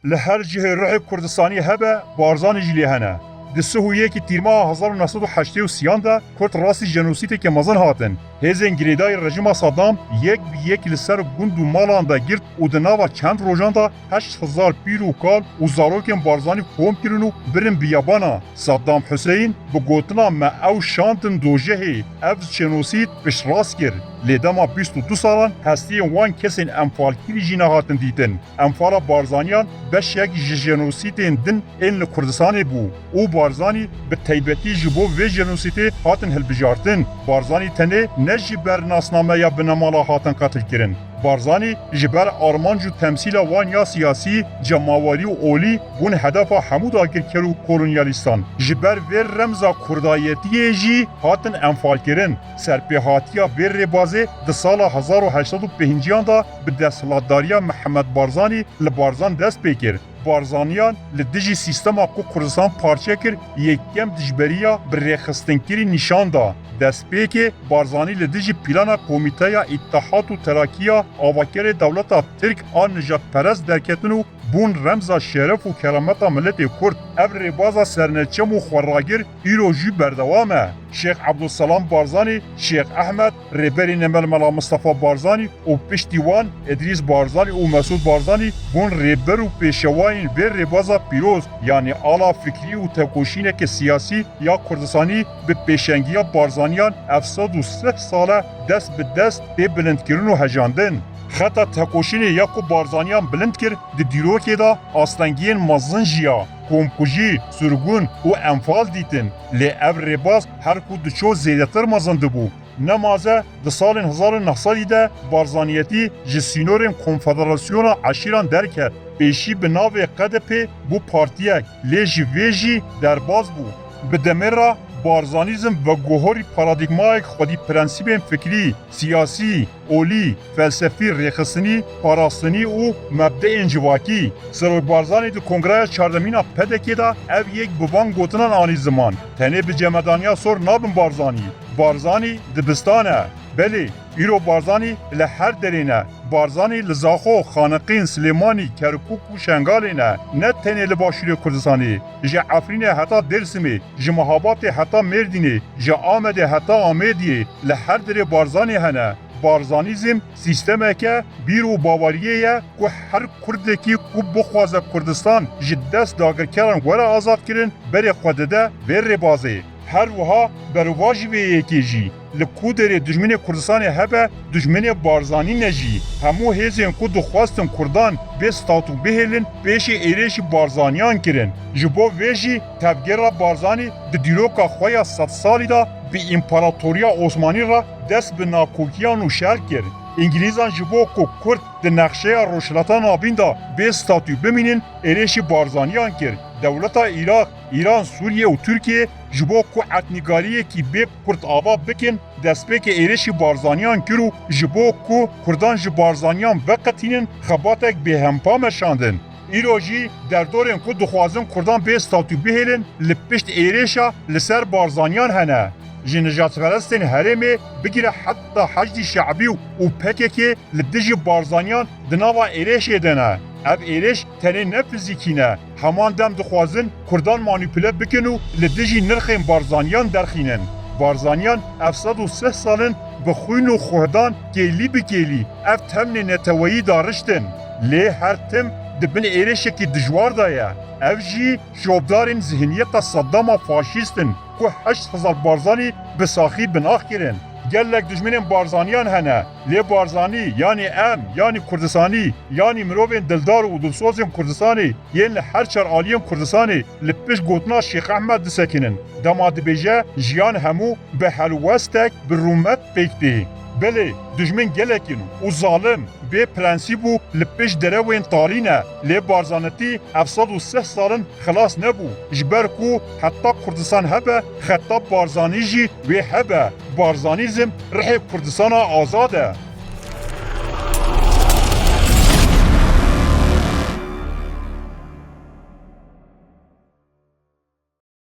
لهر جهه روح کردستانی هبه بارزان جلی هنه. دسته که تیرما 1983 ده کرد راستی جنوسیتی که مزن هاتن. هزین گریدای رژیم صدام یک بی یک لسر گند و مالان ده گرد و دناوا چند روزان ده 8000 پیر و کال و زاروکن بارزانی قوم کرن و برن بیابانا. صدام حسین به گوتنا ما او شانتن دوجهی افز جنوسید بش راست کرد. لدما 22 سالان هستی وان کسین انفال کلی جینا هاتن دیدن. انفال بارزانیان بش یک جنوسیدین دن این کردستانی بو. او بارزانی به تایبتی جبو و جنوسیتی هاتن هلبجارتن. بارزانی تنه نجی بر ناسنامه یا بنامالا هاتن قتل کرن. بارزانی جبر آرمان جو تمثیل وان یا سیاسی جماواری و اولی بون هدف حمود آگر کرو کولونیالیستان. جبر ور رمزا کردایتی جی هاتن انفال کرن. سرپیهاتیا ور ربازه ده سال 1805 دا به دستلاتداریا محمد بارزانی لبارزان دست بکر. بارزانیان لدیجی سیستما کو کردستان پارچه کر یکم دجبریا برخستنکری نشان دا. دست پیک بارزانی لدیجی پلانا کمیته اتحاد و تراکیا آواکر دولت ترک آن نجات پرست درکتنو بون رمز شرف و کرامت ملت کرد اب رباز سرنچم و خوراگر ایرو جی بردوامه. شیخ عبدالسلام بارزانی، شیخ احمد، ربری نمل ملا مصطفى بارزانی و پشتیوان ادریس بارزانی و مسعود بارزانی بون ربر و پیشواین بر رباز پیروز یعنی آلا فکری و تکوشینک سیاسی یا کردستانی به پیشنگی بارزانیان 703 ساله دست به دست به بلند کردن و هجاندن. خطا تکوشین یاکو بارزانیان بلند کرد دی دیروکی دا آستنگین مزن جیا، کومکوژی، سرگون و انفال دیتن. لی او رباز هر کو دچو زیدتر مزنده بو. نمازه ده سال 1900 ده بارزانیتی جسینورین کنفدراسیون عشیران درکرد. پیشی به ناو قدپی بو پارتیک لی جویجی در باز بو. به دمره بارزانیزم و گوهری پارادیگمای خودی پرنسیب فکری، سیاسی، اولی، فلسفی ریخستنی، پاراستنی و مبدع انجواکی. سروی بارزانی دو کنگره چاردمین پدکی دا او یک بوان گوتنان آنی زمان. تنه به جمدانیا سور نابن بارزانی دبستانه. بله، ایرو بارزانی لحر درینه. بارزانی لزاخو، خانقین، سلیمانی، کرکوک و شنگالینه. نه تنه لباشوری کردستانی. جه عفرینه حتی درسمی. جه مهابات حتی مردینه. جه آمده حتی آمدیه. لحر دری بارزانی هنه. بارزانیزم سیستمه که بیرو باوریه که هر کرده که بخوازه کردستان جدست داگر کرن وره آزاد کرن بری خودده ور بازه. هر وها برواجی به یکی جی. لکودر دجمن کردستان هبه دجمن بارزانی نجی. همو هزین که دخواستن کردان به ستاتو بهلن پیش ایرش بارزانیان کرن. جبو ویجی تبگر بارزانی ده دیروکا خویا 100 سالی دا به امپراتوریا عثمانی را دست به ناکوکیان و شرک کرد. انگلیزان جبو که کرد ده نقشه روشلتا نابین دا به ستاتو بمینن ایرش بارزانیان کرد. دولت عراق، ایران، سوریه و ترکیه جبو کو اتنیگاریه کی به کرد آوا بکن دست به که ایرش بارزانیان کرو جبو کو کردان ج بارزانیان وقتینن خباتک به همپا مشاندن. ایروجی در دورن کو دخوازن کردان به ستاتو بهلن لپشت ایرشا لسر بارزانیان هنه. جنجات پرستن هرمه بگیره حتی حشد شعبی و پکه لدجی بارزانیان دناوا ایرش دنه. اب ایرش تنه نه فیزیکینه. همان دم دخوازن کردان مانیپوله بکنو لدجی نرخین بارزانیان درخینن. بارزانیان 703 سالن به خوین و خوهدان گیلی بگیلی اف تمن نتوایی دارشتن. لی هر تم دبن ایرشه که دجوار دایه. اف جی شوبدارین ذهنیت صدام فاشیستن که 8000 بارزانی بساخی بناخ کرن. گلک دجمنین بارزانیان هنه. لی بارزانی یعنی ام یعنی کردستانی یعنی مروین دلدار و دلسوزین کردستانی یعنی هر چار آلیم کردستانی لپش گوتنا شیخ احمد دسکنن. داماد بیجه جیان همو به حلوستک به رومت پیکتی. بله دجمن گلکین و ظالم به پرنسیب و لپش دروین تارینه. لی بارزانتی 703 سالن خلاص نبو. جبر کو حتی کردستان هبه خطاب بارزانی جی و هبه. بارزانیزم رح کردستان آزاده.